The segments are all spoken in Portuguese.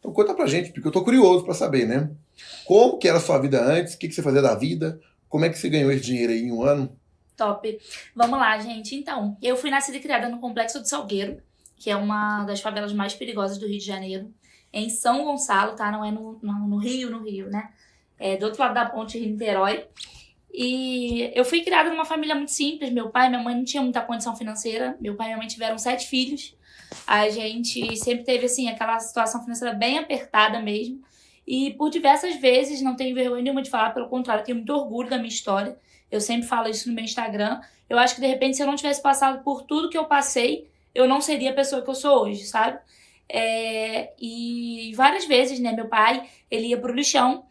Então conta pra gente, porque eu tô curioso pra saber, né? Como que era a sua vida antes, o que você fazia da vida, como é que você ganhou esse dinheiro aí em um ano? Top. Vamos lá, gente. Então, eu fui nascida e criada no Complexo do Salgueiro, que é uma das favelas mais perigosas do Rio de Janeiro. É em São Gonçalo, tá? Não é no Rio, né? É do outro lado da ponte, Rio-Niterói. E eu fui criada numa família muito simples. Meu pai e minha mãe não tinham muita condição financeira. Meu pai e minha mãe tiveram 7 filhos. A gente sempre teve, assim, aquela situação financeira bem apertada mesmo. E por diversas vezes, não tenho vergonha nenhuma de falar, pelo contrário, tenho muito orgulho da minha história. Eu sempre falo isso no meu Instagram. Eu acho que, de repente, se eu não tivesse passado por tudo que eu passei, eu não seria a pessoa que eu sou hoje, sabe? E várias vezes, né, meu pai, ele ia pro lixão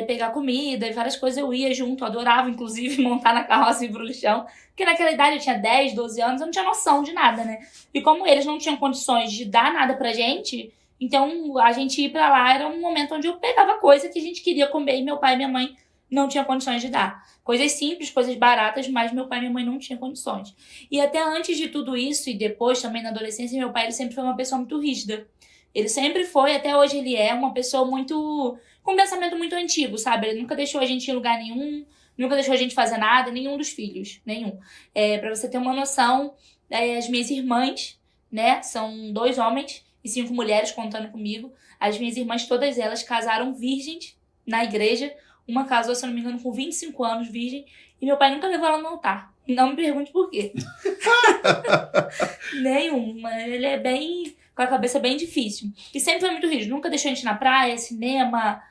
pegar comida e várias coisas, eu ia junto, eu adorava, inclusive, montar na carroça e ir pro lixão. Porque naquela idade eu tinha 10, 12 anos, eu não tinha noção de nada, né? E como eles não tinham condições de dar nada pra gente, então a gente ir pra lá era um momento onde eu pegava coisa que a gente queria comer e meu pai e minha mãe não tinham condições de dar. Coisas simples, coisas baratas, mas meu pai e minha mãe não tinham condições. E até antes de tudo isso, e depois também na adolescência, meu pai ele sempre foi uma pessoa muito rígida. Ele sempre foi, até hoje ele é, uma pessoa muito... com um pensamento muito antigo, sabe? Ele nunca deixou a gente ir em lugar nenhum, nunca deixou a gente fazer nada, nenhum dos filhos, nenhum. Pra você ter uma noção, as minhas irmãs, né, são 2 homens e 5 mulheres contando comigo. As minhas irmãs, todas elas, casaram virgens na igreja. Uma casou, se eu não me engano, com 25 anos, virgem. E meu pai nunca levou ela no altar. Não me pergunte por quê. Nenhuma. Ele é bem... com a cabeça bem difícil. E sempre foi muito rígido. Nunca deixou a gente ir na praia, cinema,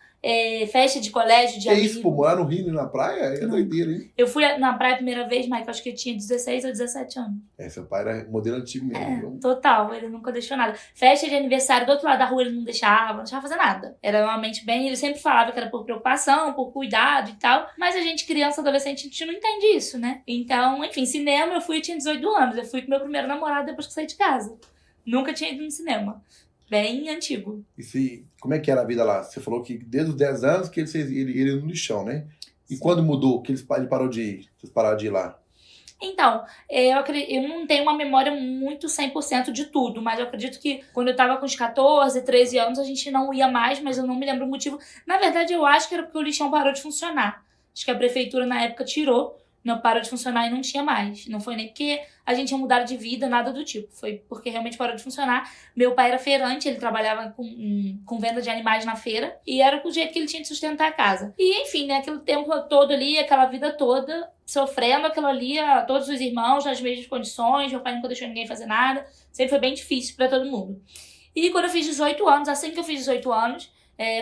festa de colégio, de Que amigos. isso, pô, morar no Rio e na praia é Não. doideira, hein? Eu fui na praia a primeira vez, Mike, acho que eu tinha 16 ou 17 anos. Seu pai era modelo antigo mesmo. Total, ele nunca deixou nada. Festa de aniversário do outro lado da rua ele não deixava fazer nada. Era realmente bem, ele sempre falava que era por preocupação, por cuidado e tal, mas a gente, criança, adolescente, a gente não entende isso, né? Então, enfim, cinema eu fui e tinha 18 anos, eu fui com meu primeiro namorado depois que saí de casa. Nunca tinha ido no cinema. Bem antigo. Como é que era a vida lá? Você falou que desde os 10 anos que ele ia no lixão, né? E quando mudou, que ele parou de ir? Vocês pararam de ir lá? Então, eu não tenho uma memória muito 100% de tudo, mas eu acredito que quando eu tava com uns 14, 13 anos, a gente não ia mais, mas eu não me lembro o motivo. Na verdade, eu acho que era porque o lixão parou de funcionar. Acho que a prefeitura, na época, tirou, não parou de funcionar e não tinha mais. Não foi nem porque a gente tinha mudado de vida, nada do tipo. Foi porque realmente parou de funcionar. Meu pai era feirante, ele trabalhava com venda de animais na feira. E era o jeito que ele tinha de sustentar a casa. E, enfim, né, aquele tempo todo ali, aquela vida toda, sofrendo aquilo ali, todos os irmãos nas mesmas condições. Meu pai nunca deixou ninguém fazer nada. Sempre foi bem difícil pra todo mundo. E quando eu fiz 18 anos, assim que eu fiz 18 anos,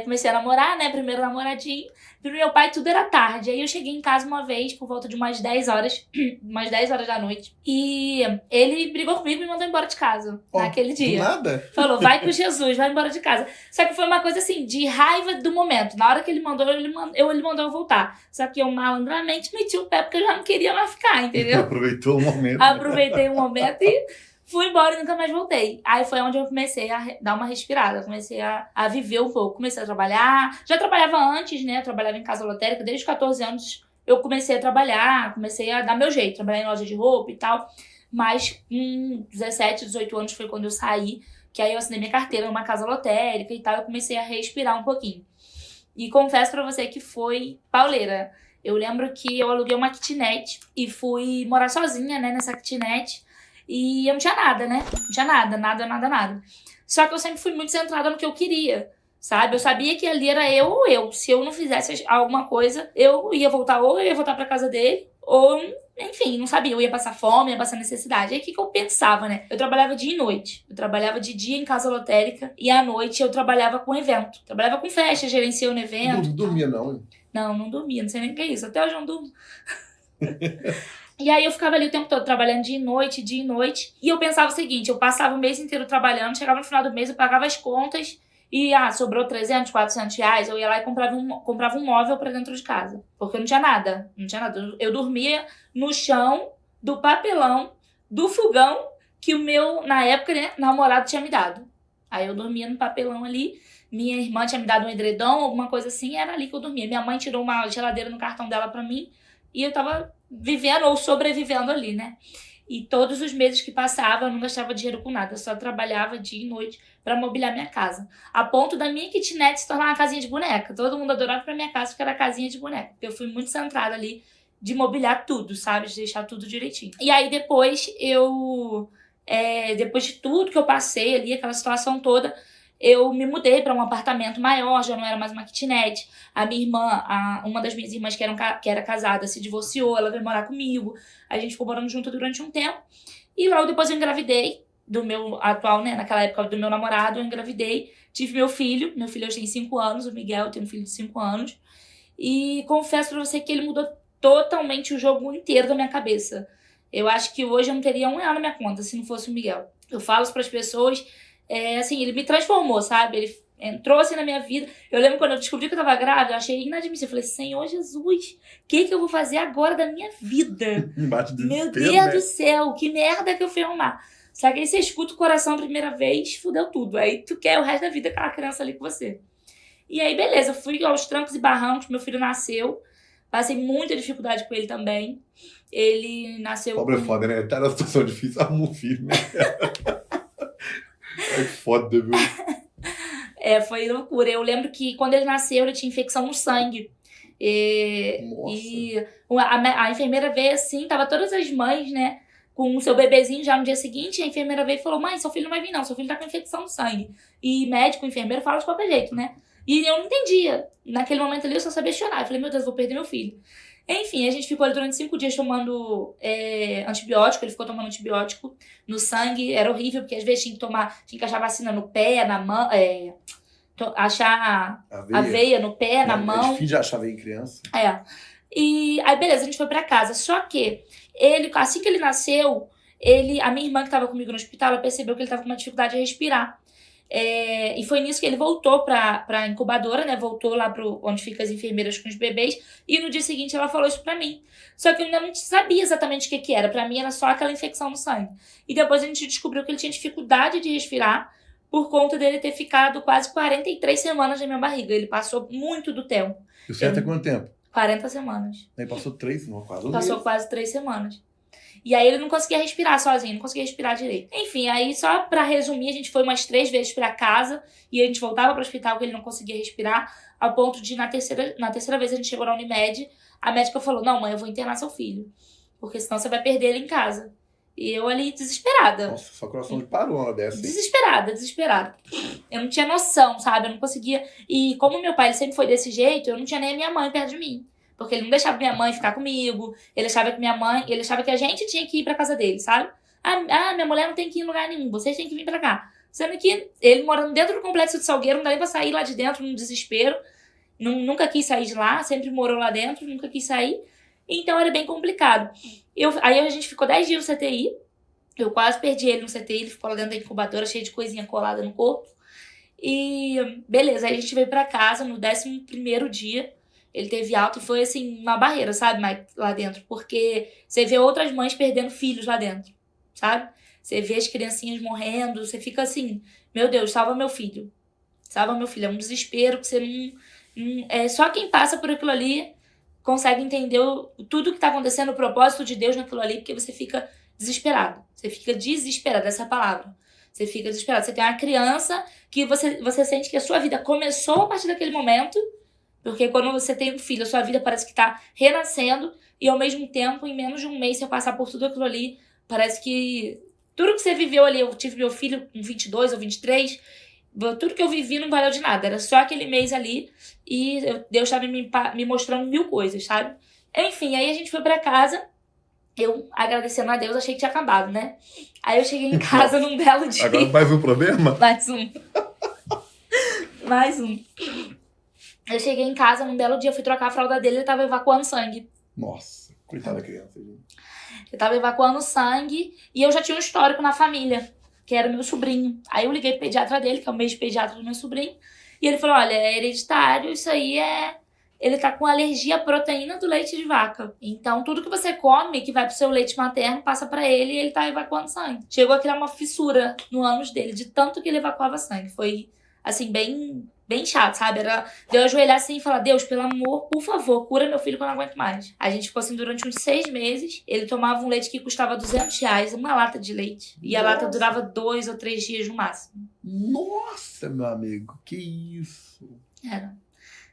comecei a namorar, né, primeiro namoradinho. Pro meu pai tudo era tarde. Aí eu cheguei em casa uma vez, por volta de umas 10 horas, umas 10 horas da noite. E ele brigou comigo e me mandou embora de casa, naquele dia. Nada? Falou, vai com Jesus, vai embora de casa. Só que foi uma coisa assim, de raiva do momento. Na hora que ele mandou, ele mandou eu voltar. Só que eu malandramente meti o pé, porque eu já não queria mais ficar, entendeu? Aproveitou o momento. Aproveitei o momento e fui embora e nunca mais voltei. Aí foi onde eu comecei a dar uma respirada. Comecei a viver um pouco. Comecei a trabalhar. Já trabalhava antes, né? Eu trabalhava em casa lotérica. Desde os 14 anos eu comecei a trabalhar. Comecei a dar meu jeito. Trabalhar em loja de roupa e tal. Mas com 17, 18 anos foi quando eu saí. Que aí eu assinei minha carteira numa casa lotérica e tal. Eu comecei a respirar um pouquinho. E confesso pra você que foi pauleira. Eu lembro que eu aluguei uma kitnet e fui morar sozinha, né? Nessa kitnet. E eu não tinha nada, né? Não tinha nada. Só que eu sempre fui muito centrada no que eu queria, sabe? Eu sabia que ali era eu ou eu. Se eu não fizesse alguma coisa, eu ia voltar pra casa dele, ou, enfim, não sabia. Eu ia passar fome, ia passar necessidade. Aí o que eu pensava, né? Eu trabalhava dia e noite. Eu trabalhava de dia em casa lotérica e à noite eu trabalhava com evento. Trabalhava com festa, gerenciando evento. Não dormia, não, hein? Não dormia. Não sei nem o que é isso. Até hoje eu não durmo. E aí eu ficava ali o tempo todo trabalhando dia e noite. E eu pensava o seguinte, eu passava o mês inteiro trabalhando, chegava no final do mês, eu pagava as contas e sobrou 300, 400 reais, eu ia lá e comprava um móvel pra dentro de casa. Porque eu não tinha nada. Eu dormia no chão do papelão do fogão que o meu, na época, né, namorado tinha me dado. Aí eu dormia no papelão ali, minha irmã tinha me dado um edredom, alguma coisa assim, era ali que eu dormia. Minha mãe tirou uma geladeira no cartão dela pra mim e eu tava vivendo ou sobrevivendo ali, né? E todos os meses que passava, eu não gastava dinheiro com nada. Eu só trabalhava dia e noite pra mobiliar minha casa. A ponto da minha kitnet se tornar uma casinha de boneca. Todo mundo adorava pra minha casa, porque era casinha de boneca. Porque eu fui muito centrada ali de mobiliar tudo, sabe? De deixar tudo direitinho. E aí depois depois de tudo que eu passei ali, aquela situação toda, eu me mudei para um apartamento maior, já não era mais uma kitnet. A minha irmã, uma das minhas irmãs que era casada, se divorciou, ela veio morar comigo. A gente ficou morando junto durante um tempo. E logo depois eu engravidei do meu atual, né, naquela época do meu namorado, eu engravidei. Tive meu filho hoje tem 5 anos, o Miguel tem um filho de 5 anos. E confesso pra você que ele mudou totalmente o jogo inteiro da minha cabeça. Eu acho que hoje eu não teria R$1 na minha conta se não fosse o Miguel. Eu falo isso pras pessoas, assim, ele me transformou, sabe? Ele entrou assim na minha vida. Eu lembro quando eu descobri que eu tava grávida, eu achei inadmissível. Eu falei, Senhor Jesus, o que eu vou fazer agora da minha vida? Meu Deus do céu, que merda que eu fui arrumar. Só que aí você escuta o coração a primeira vez, fudeu tudo. Aí tu quer o resto da vida aquela criança ali com você. E aí, beleza, fui aos trancos e barrancos, meu filho nasceu. Passei muita dificuldade com ele também. Ele nasceu... Pobre é foda, né? Tá numa situação difícil, arruma um filho, né? É foda, viu? Foi loucura. Eu lembro que quando ele nasceu, ele tinha infecção no sangue. Nossa. E a enfermeira veio assim, tava todas as mães, né, com o seu bebezinho já no dia seguinte. A enfermeira veio e falou, mãe, seu filho não vai vir não, seu filho tá com infecção no sangue. E médico, enfermeiro, fala de qualquer jeito, né? E eu não entendia. Naquele momento ali eu só sabia chorar. Eu falei, meu Deus, vou perder meu filho. Enfim, a gente ficou ali durante 5 dias tomando antibiótico. Ele ficou tomando antibiótico no sangue. Era horrível, porque às vezes tinha que achar vacina no pé, na mão, achar aveia no pé, na mão. É difícil de achar aveia em criança. E aí, beleza, a gente foi pra casa. Só que assim que ele nasceu, a minha irmã que tava comigo no hospital, ela percebeu que ele tava com uma dificuldade de respirar. E foi nisso que ele voltou pra incubadora, né? Voltou lá onde ficam as enfermeiras com os bebês. E no dia seguinte ela falou isso pra mim. Só que eu ainda não sabia exatamente o que era. Pra mim era só aquela infecção no sangue. E depois a gente descobriu que ele tinha dificuldade de respirar por conta dele ter ficado quase 43 semanas na minha barriga. Ele passou muito do tempo. E o certo é quanto tempo? 40 semanas. Ele passou 3, não, quase um Passou mês. quase 3 semanas. E aí ele não conseguia respirar sozinho, não conseguia respirar direito. Enfim, aí só pra resumir, a gente foi umas 3 vezes pra casa e a gente voltava pro hospital porque ele não conseguia respirar, ao ponto de na terceira vez a gente chegou na Unimed, a médica falou, não, mãe, eu vou internar seu filho, porque senão você vai perder ele em casa. E eu ali desesperada. Nossa, só o coração parou uma dessa, hein? Desesperada. Eu não tinha noção, sabe? Eu não conseguia. E como meu pai ele sempre foi desse jeito, eu não tinha nem a minha mãe perto de mim. Porque ele não deixava minha mãe ficar comigo, ele achava que a gente tinha que ir pra casa dele, sabe? Minha mulher não tem que ir em lugar nenhum, vocês têm que vir pra cá. Sendo que ele morando dentro do complexo de Salgueiro, não dá nem pra sair lá de dentro num desespero. Nunca quis sair de lá, sempre morou lá dentro, nunca quis sair. Então era bem complicado. Aí a gente ficou 10 dias no CTI, eu quase perdi ele no CTI, ele ficou lá dentro da incubadora, cheio de coisinha colada no corpo. E beleza, aí a gente veio pra casa no 11º dia. Ele teve alta e foi, assim, uma barreira, sabe? Lá dentro. Porque você vê outras mães perdendo filhos lá dentro, sabe? Você vê as criancinhas morrendo, você fica assim, meu Deus, salva meu filho. Salva meu filho. É um desespero que você não... Só quem passa por aquilo ali consegue entender tudo que tá acontecendo, o propósito de Deus naquilo ali, porque você fica desesperado. Você fica desesperado, essa é a palavra. Você fica desesperado. Você tem uma criança que você sente que a sua vida começou a partir daquele momento. Porque quando você tem um filho, a sua vida parece que tá renascendo e ao mesmo tempo, em menos de um mês, você passar por tudo aquilo ali, parece que tudo que você viveu ali, eu tive meu filho com 22 ou 23, tudo que eu vivi não valeu de nada, era só aquele mês ali e Deus estava me mostrando 1000 coisas, sabe? Enfim, aí a gente foi pra casa, eu agradecendo a Deus, achei que tinha acabado, né? Aí eu cheguei em casa num belo dia. Agora mais um problema? Mais um. Eu cheguei em casa num belo dia, fui trocar a fralda dele, ele tava evacuando sangue. Nossa, coitada da criança. Gente. Ele tava evacuando sangue e eu já tinha um histórico na família, que era o meu sobrinho. Aí eu liguei pro pediatra dele, que é o mesmo pediatra do meu sobrinho, e ele falou, olha, é hereditário, isso aí ele tá com alergia à proteína do leite de vaca. Então tudo que você come, que vai pro seu leite materno, passa pra ele e ele tá evacuando sangue. Chegou a criar uma fissura no ânus dele, de tanto que ele evacuava sangue. Foi... assim, bem chato, sabe? Era de eu ajoelhar assim e falar, Deus, pelo amor, por favor, cura meu filho que eu não aguento mais. A gente ficou assim durante uns 6 meses. Ele tomava um leite que custava R$200, uma lata de leite. E a lata durava 2 ou 3 dias no máximo. Nossa, meu amigo, que isso.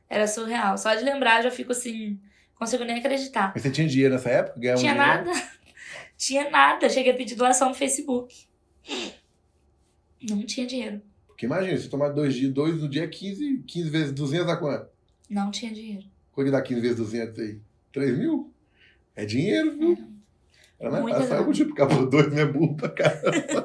Era surreal. Só de lembrar eu já fico assim, não consigo nem acreditar. Mas você tinha dinheiro nessa época? Ganhava Tinha dinheiro? nada. Tinha nada. Cheguei a pedir doação no Facebook. Não tinha dinheiro. Porque imagina, você tomar 2 no dia 15 vezes 200 dá quanto? Não tinha dinheiro. Quanto que dá 15 vezes 200 aí? 3 mil? É dinheiro, viu? Era mais Muita fácil. Só eu grana. multiplicar por 2, né? Burro pra caramba.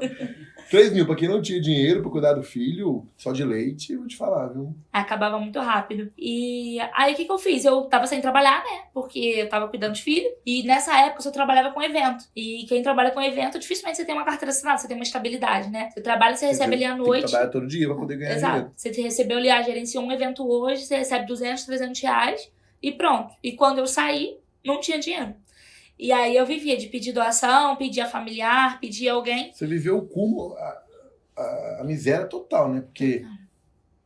3 mil, pra quem não tinha dinheiro pra cuidar do filho, só de leite, eu vou te falar, viu? Acabava muito rápido. E aí, o que eu fiz? Eu tava sem trabalhar, né? Porque eu tava cuidando de filho. E nessa época, eu só trabalhava com evento. E quem trabalha com evento, dificilmente você tem uma carteira assinada, você tem uma estabilidade, né? Você trabalha, você recebe ali à Tem que noite. trabalhar todo dia pra poder ganhar Exato. dinheiro. Você recebeu ali, gerenciou um evento hoje, você recebe 200, 300 reais e pronto. E quando eu saí, não tinha dinheiro. E aí eu vivia de pedir doação, pedir a familiar, pedir alguém. Você viveu o cúmulo, a miséria total, né? Porque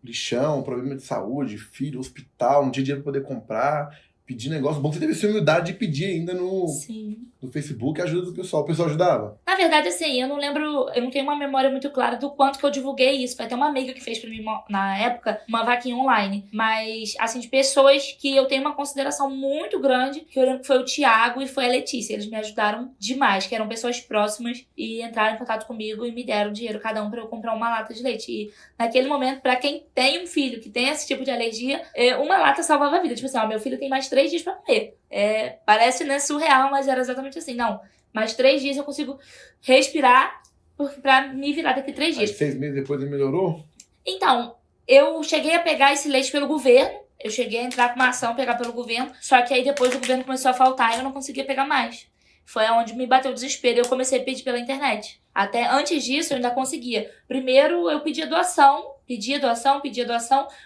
lixão, problema de saúde, filho, hospital, não tinha dinheiro pra poder comprar, pedir negócio. Bom, você teve essa humildade de pedir ainda no Sim. Facebook a ajuda do pessoal. O pessoal ajudava? Na verdade, assim, eu não lembro, eu não tenho uma memória muito clara do quanto que eu divulguei isso. Foi até uma amiga que fez pra mim, na época, uma vaquinha online. Mas, assim, de pessoas que eu tenho uma consideração muito grande, que eu lembro que foi o Thiago e foi a Letícia. Eles me ajudaram demais, que eram pessoas próximas e entraram em contato comigo e me deram dinheiro cada um pra eu comprar uma lata de leite. E naquele momento, pra quem tem um filho que tem esse tipo de alergia, uma lata salvava a vida. Tipo assim, ó, meu filho tem mais 3 dias pra comer. Parece, né, surreal, mas era exatamente assim. Não, mais 3 dias eu consigo respirar pra me virar daqui 3 Aí dias. 6 meses depois ele melhorou? Então, eu cheguei a pegar esse leite pelo governo. Eu cheguei a entrar com uma ação, pegar pelo governo. Só que aí depois o governo começou a faltar e eu não conseguia pegar mais. Foi onde me bateu o desespero e eu comecei a pedir pela internet. Até antes disso eu ainda conseguia. Primeiro eu pedia doação,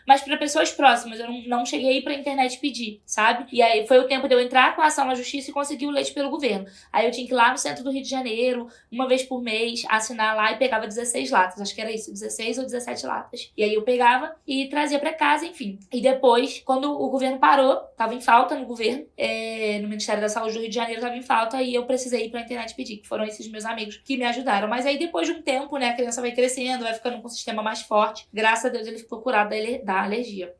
mas para pessoas próximas. Eu não cheguei a ir pra internet pedir, sabe? E aí foi o tempo de eu entrar com a ação na justiça e conseguir o leite pelo governo. Aí eu tinha que ir lá no centro do Rio de Janeiro, uma vez por mês, assinar lá e pegava 16 latas. Acho que era isso, 16 ou 17 latas. E aí eu pegava e trazia pra casa, enfim. E depois, quando o governo parou, tava em falta no governo, no Ministério da Saúde do Rio de Janeiro tava em falta, e eu precisei ir pra internet pedir, que foram esses meus amigos que me ajudaram. Mas aí depois de um tempo, né, a criança vai crescendo, vai ficando com um sistema mais forte. Graças a Deus ele ficou curado da alergia.